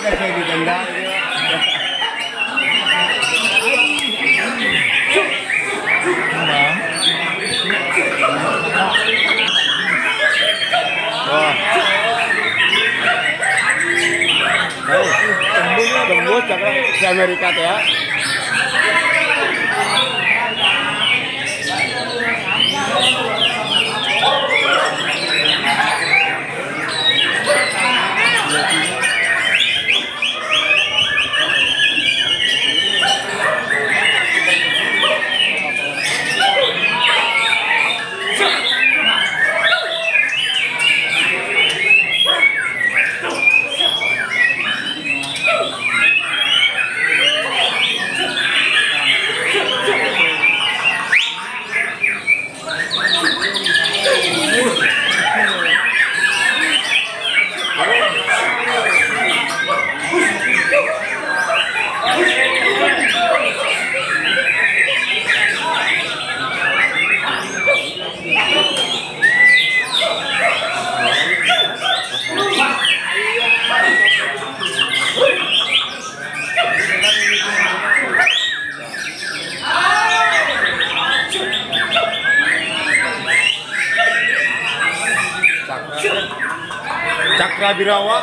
kayak digenda tembus di Amerika ya. Cakra Birawa.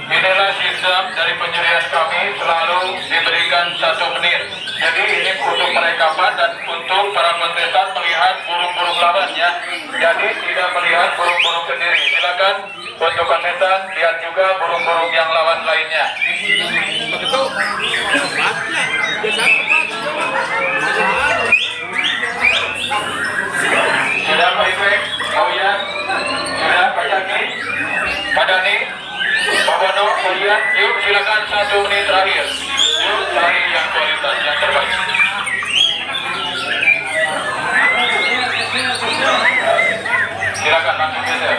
Inilah sistem dari penyediaan kami, selalu diberikan 1 menit. Jadi ini untuk perekapan dan untuk para kontestan melihat burung-burung lawannya. Jadi tidak melihat burung-burung sendiri. Silakan untuk kontestan lihat juga burung-burung yang lawan lainnya. Sudah Pak Ifek, Pak Uyan, sudah Pak Jaki, Pak Dani, Pak Bono, Pak Uyan, yuk silakan 1 menit terakhir. Yuk cari yang kualitas yang terbaik. Silakan langsung geser.